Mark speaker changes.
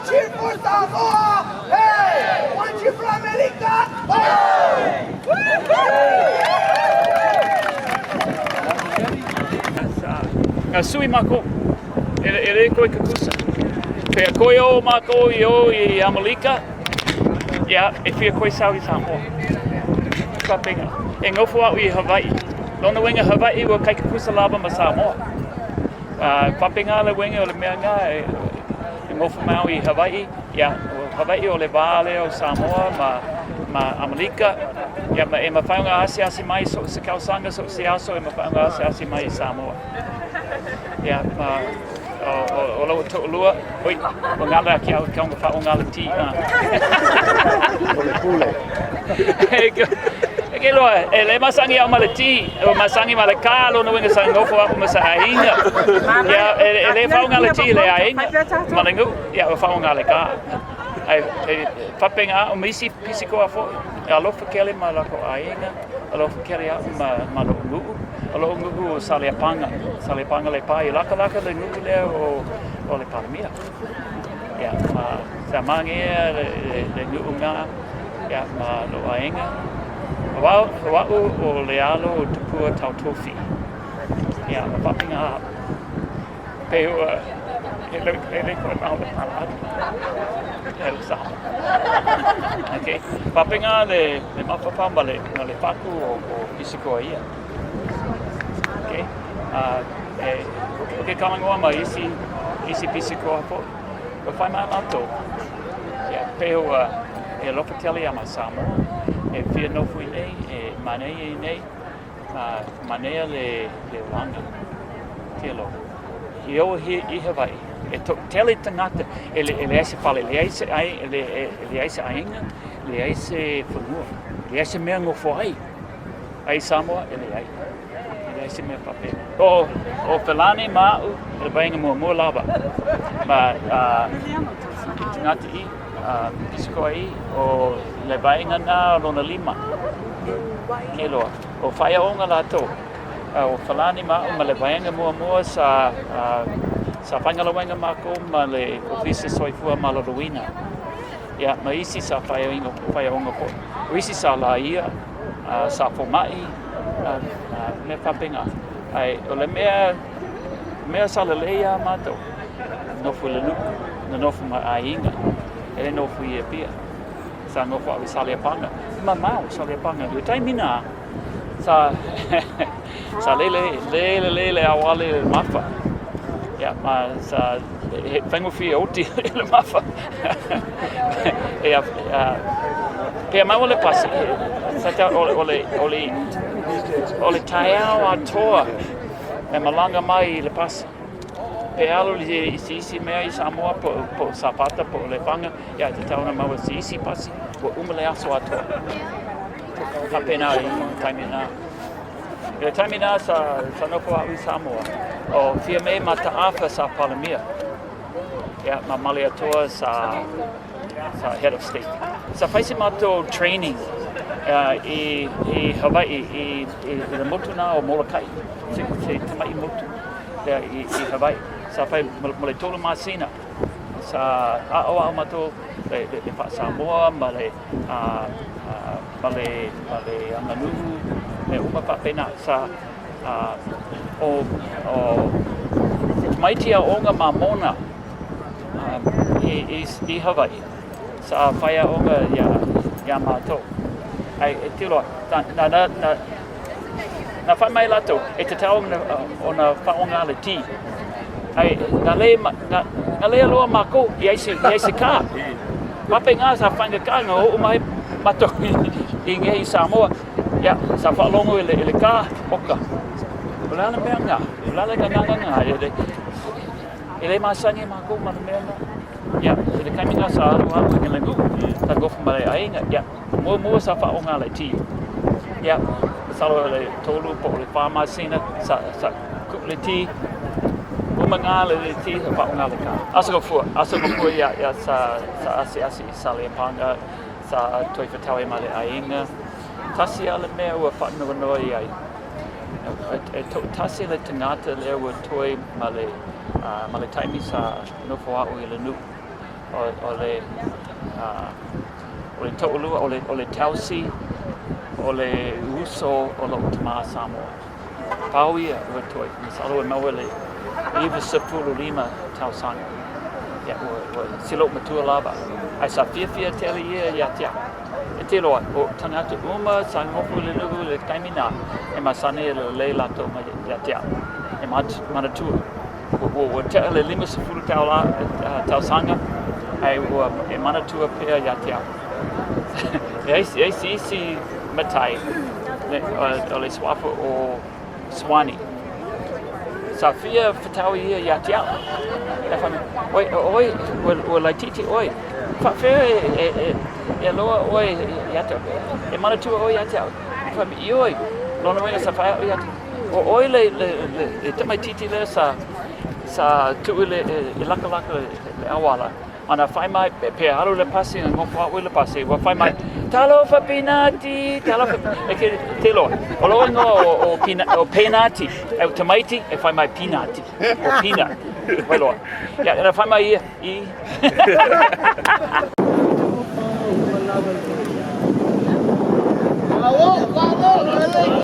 Speaker 1: cheer for Samoa! Hey! One cheer for America! Hey!
Speaker 2: Ngā sui mako, e koe kakusa. Pea koe o mako i Amalika, ia, e whia koe sau i Samoa. Whapinga. E ngofu au i Hawaii. Lona wenga Hawaii wa kai kakusa lava ma Samoa. Whapinga le wenga o le mea ngā e ngofu mau i Hawaii. Ia, Hawaii o le vāle o Samoa ma Amalika. Ia, e mawhaunga asi mai so se kausanga so se aso e mawhaunga asi mai i Samoa. Ia, o lau to lua, oi, o ngala ki au kaunga wha o ngala ti.
Speaker 3: O le pule.
Speaker 2: E ke loa, e le masangi au male ti, o masangi male kā, lo na winga sa ngofo aku masa ainga. Ia, e le wha o ngala ti le ainga, male ngu, ia, o wha o ngala kā. Ai, whapenga o misi Peace Corp fo, e alofa kele ma lako ainga, alofa kele au ma lo ngu. Alo ngugu o Saleapanga le pai laka le ngugu lea o le paramia. Ia, ma sa mangea le ngugu ngā, ia, ma lo ainga. Wau o le alo o tupua tau tofi. Ia, ma whapinga a. Pe ua, e le koe mau le paradu. E le sama. Okay. Whapinga le mawhapa ma le paku o Peace Corp ia. Okay, kalangoa ma isi Peace Corp po. Ko whai mai mato. Ia, peo e lopateli ama Samoa. E whia nofu i nei, e manea i nei. Manea le Orlando. Te lo. I o i Hawaii. E tele tangata. E le aise pale, le aise ainga, le aise whanua. Le aise mea ngofo ai. Ai Samoa, e le ai. Se me pape. O Felani mau le bainga mua lava. Ma ngati i Peace Corp i o le bainga na lona lima. Ke loa. O whaia onga lato. O Felani mau ma le bainga mua sa whangalawenga mako ma le ofisa soifua ma Lorowina. Ia, ma isi sa whaia onga po. O isi sa la ia, sa pomai, me whapinga. Ai, o le mea salaleia mātou. Nofu le nuku, na nofu ma ainga. E nofu i e pia. Sa nofu au i Saleapanga. Ma mau Saleapanga. Ua taimina, sa lele awale le mafa. Ia, ma sa whanguwhi oti le mafa. Ia, pia mau le pasi. Sa ta o le taiao atoa e malanga mai le pasi. Pe alo li isi mea i Samoa po sapata po le panga. Ia, te tauna maua si isi pasi po umele aso atoa. Ka pena i taimina. I taimina sa nopo au i Samoa. O fia me ma taafa sa palamia. Ia, ma mali atoa sa head of state. Sa whaise mato training i Hawaii, i le motu nā o Molokai, se tamai motu i Hawaii. Sa whai mo le tolu māsina, sa ao mato le wha Samoa, ma le anganuhu, me uma whapena, sa o maitia onga mamona i Hawaii. Sa whaia onga ia mātou. Ai, e te loa, na whai mai lato, e te tau o na whaonga le ti. Ai, na le aloa mako i eise kā. Pape ngā sa whanga kā ngā o mai mato i ngehi Samoa. Ia, sa whalongo i le kā oka. Ulala mea ngā, ulala ka ngā. I le masangi mako ma le mea ngā. Ia, i le kaiminga sa aru i le ngu. Ta gofu ma le ainga, ia. Mua sa whaonga le ti. Ia, salo le tolu po le whamasina, sa kup le ti. Uma ngā le ti, sa whaonga le kā. Asa ko fua ia sa asi Saleapanga, sa toi whatau ma le ainga. Tasi a le mea ua whanua i ai. Tasi le tangata le ua toi ma le taimi sa nofo au i le nu. o le to'olua o le tausi o le uso o lo tama Samoa. Pau ia ua toi, misalo e maua le iwa sepulu lima tausanga. Ia ua silo matua lava. Ai sa fia tele ia ia tia. E te loa, o tangata uma sa ngofu le nugu le taimina e masane le leilato ma ia tia. E manatua. Ua tea le lima sepulu tausanga ai ua e manatua pea ia tia. E isi matai o le swafa o Swani. Sa fia fatau ia ia tia. E whame, oi, ua laititi oi. Whawhea e loa oi ia tia. E manatua oi ia tia. Whame i oi, lona wena sa whaia oi ia tia. O oi le tamai titi le sa tui le laka le awala. Ana whai mai pe aro le pasi na ngofu au le pasi wa whai mai talo fa pinati talo fa e ke te loa o loa o pinati e tamaiti e whai mai pinati o pina wai loa ia ana whai mai i